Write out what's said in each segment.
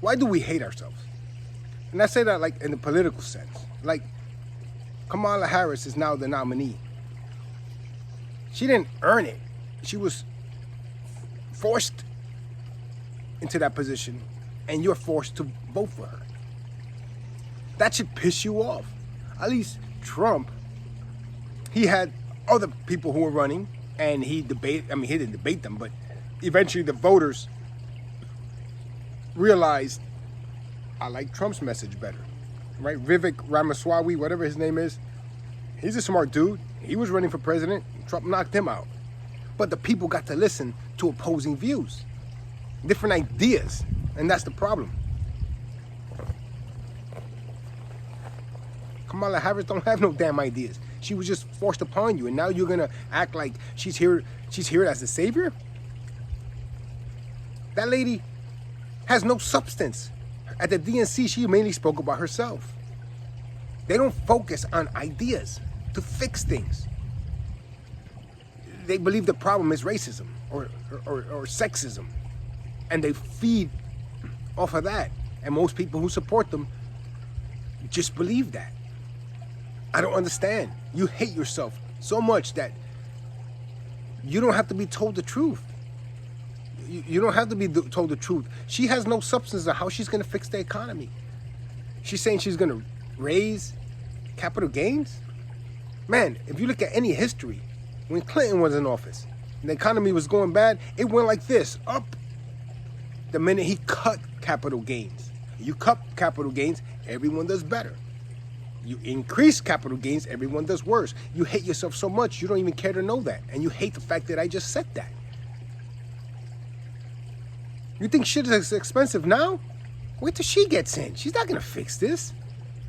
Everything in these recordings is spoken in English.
Why do we hate ourselves? And I say that like in the political sense. Like Kamala Harris is now the nominee. She didn't earn it. She was forced into that position, and you're forced to vote for her. That should piss you off. At least Trump, he had other people who were running, and he didn't debate them, but eventually the voters realized, I like Trump's message better, right? Vivek Ramaswamy, whatever his name is, he's a smart dude. He was running for president. Trump knocked him out. But the people got to listen to opposing views, different ideas, and that's the problem. Kamala Harris don't have no damn ideas. She was just forced upon you, and now you're gonna act like she's here as the savior? That lady has no substance. At the DNC, she mainly spoke about herself. They don't focus on ideas to fix things. They believe the problem is racism or sexism, and they feed off of that. And most people who support them just believe that. I don't understand. You hate yourself so much that you don't have to be told the truth. You don't have to be told the truth. She has no substance of how she's going to fix the economy. She's saying she's going to raise capital gains. Man, if you look at any history, when Clinton was in office and the economy was going bad, it went like this, up. The minute he cut capital gains. You cut capital gains, everyone does better. You increase capital gains, everyone does worse. You hate yourself so much, you don't even care to know that. And you hate the fact that I just said that. You think shit is expensive now? Wait till she gets in. She's not going to fix this.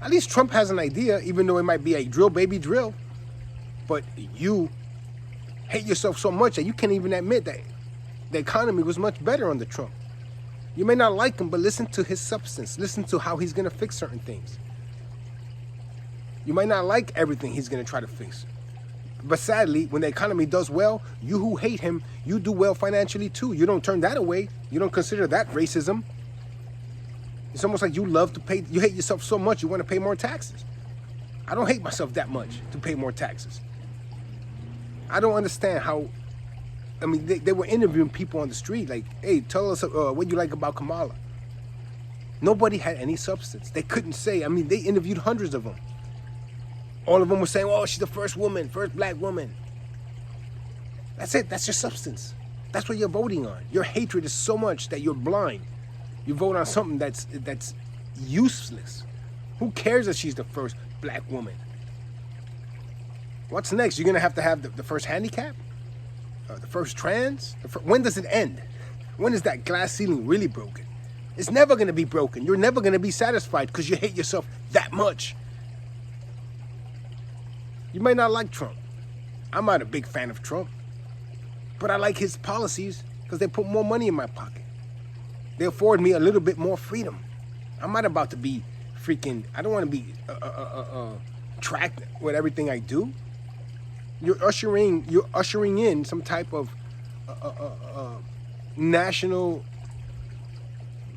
At least Trump has an idea, even though it might be a drill baby drill. But you hate yourself so much that you can't even admit that the economy was much better under Trump. You may not like him, but listen to his substance. Listen to how he's going to fix certain things. You might not like everything he's going to try to fix. But sadly, when the economy does well, you who hate him, you do well financially too. You don't turn that away. You don't consider that racism. It's almost like you love to pay, you hate yourself so much you want to pay more taxes. I don't hate myself that much to pay more taxes. I don't understand how, I mean, they were interviewing people on the street like, hey, tell us what you like about Kamala. Nobody had any substance. They couldn't say, I mean, they interviewed hundreds of them. All of them were saying, oh, she's the first woman, first black woman. That's it. That's your substance. That's what you're voting on. Your hatred is so much that you're blind. You vote on something that's useless. Who cares that she's the first black woman? What's next? You're going to have the first handicap? The first trans? When does it end? When is that glass ceiling really broken? It's never going to be broken. You're never going to be satisfied because you hate yourself that much. You might not like Trump. I'm not a big fan of Trump. But I like his policies because they put more money in my pocket. They afford me a little bit more freedom. I'm not about to be freaking, I don't want to be tracked with everything I do. You're ushering in some type of national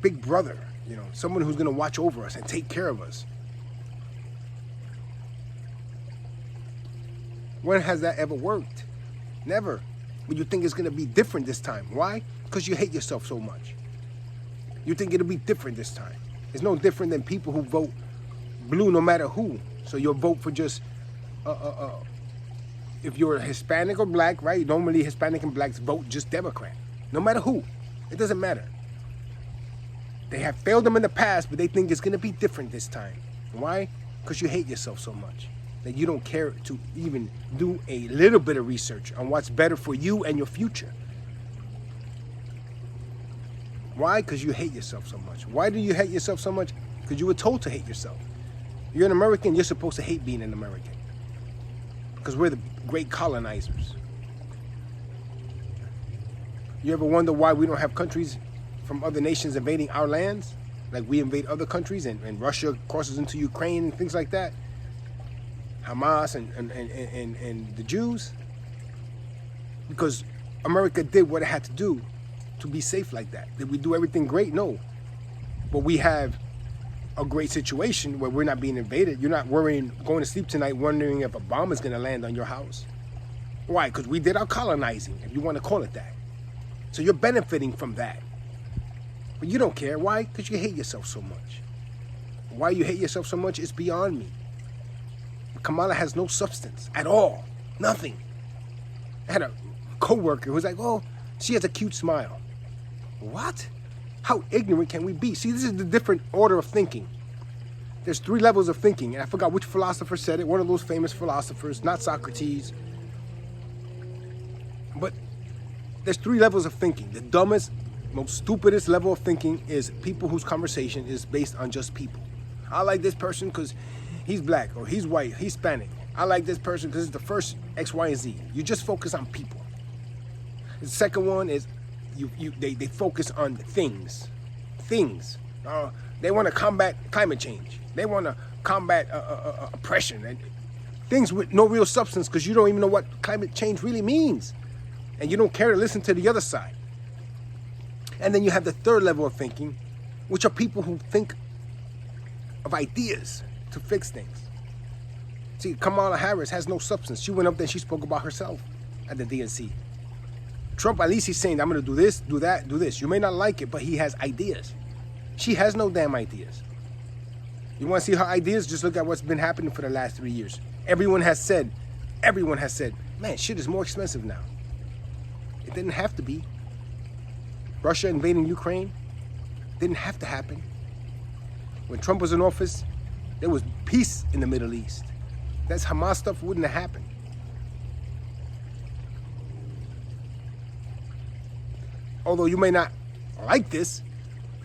big brother, you know, someone who's going to watch over us and take care of us. When has that ever worked? Never. But you think it's going to be different this time. Why? Because you hate yourself so much. You think it'll be different this time. It's no different than people who vote blue no matter who. So you'll vote for just, if you're Hispanic or black, right? Normally Hispanic and blacks vote just Democrat. No matter who. It doesn't matter. They have failed them in the past, but they think it's going to be different this time. Why? Because you hate yourself so much that you don't care to even do a little bit of research on what's better for you and your future. Why? Because you hate yourself so much. Why do you hate yourself so much? Because you were told to hate yourself. You're an American, you're supposed to hate being an American. Because we're the great colonizers. You ever wonder why we don't have countries from other nations invading our lands? Like we invade other countries and Russia crosses into Ukraine and things like that? Hamas and the Jews? Because America did what it had to do to be safe like that? Did we do everything great? No. But we have a great situation where we're not being invaded. You're not worrying, going to sleep tonight, wondering if a bomb is going to land on your house. Why? Because we did our colonizing, if you want to call it that. So you're benefiting from that. But you don't care. Why? Because you hate yourself so much. Why you hate yourself so much is beyond me. Kamala has no substance at all. Nothing. I had a co-worker who was like, oh, she has a cute smile. What? How ignorant can we be? See, this is the different order of thinking. There's 3 levels of thinking, and I forgot which philosopher said it, one of those famous philosophers, not Socrates. But there's 3 levels of thinking. The dumbest, most stupidest level of thinking is people whose conversation is based on just people. I like this person because he's black, or he's white, he's Hispanic. I like this person because it's the first X, Y, and Z. You just focus on people. The second one is they focus on things. Things. They want to combat climate change. They want to combat oppression. And things with no real substance because you don't even know what climate change really means. And you don't care to listen to the other side. And then you have the third level of thinking, which are people who think of ideas to fix things. See, Kamala Harris has no substance. She went up there and she spoke about herself at the DNC. Trump, at least he's saying, I'm going to do this, do that, do this. You may not like it, but he has ideas. She has no damn ideas. You want to see her ideas? Just look at what's been happening for the last 3 years. Everyone has said, man, shit is more expensive now. It didn't have to be. Russia invading Ukraine didn't have to happen. When Trump was in office, there was peace in the Middle East. That's Hamas stuff wouldn't have happened. Although you may not like this,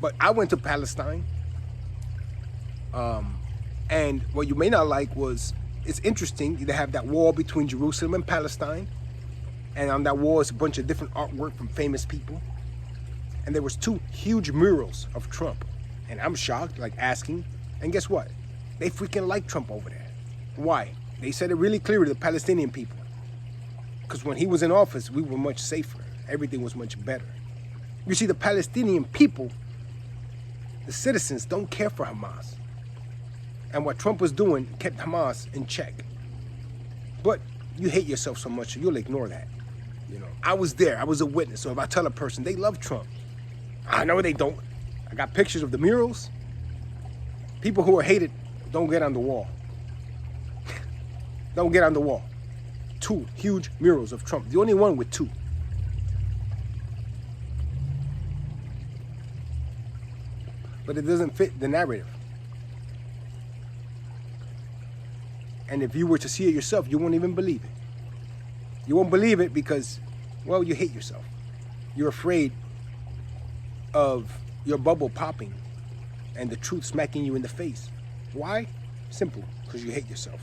but I went to Palestine. And what you may not like was, it's interesting, they have that wall between Jerusalem and Palestine. And on that wall is a bunch of different artwork from famous people. And there was 2 huge murals of Trump. And I'm shocked, like asking. And guess what? They freaking like Trump over there. Why? They said it really clearly to the Palestinian people. Because when he was in office, we were much safer. Everything was much better. You see, the Palestinian people, the citizens, don't care for Hamas. And what Trump was doing kept Hamas in check. But you hate yourself so much, so you'll ignore that. You know, I was there. I was a witness. So if I tell a person they love Trump, I know they don't. I got pictures of the murals. People who are hated don't get on the wall. Don't get on the wall. 2 huge murals of Trump. The only one with 2. But it doesn't fit the narrative. And if you were to see it yourself, you won't even believe it. You won't believe it because, well, you hate yourself. You're afraid of your bubble popping and the truth smacking you in the face. Why? Simple, because you hate yourself.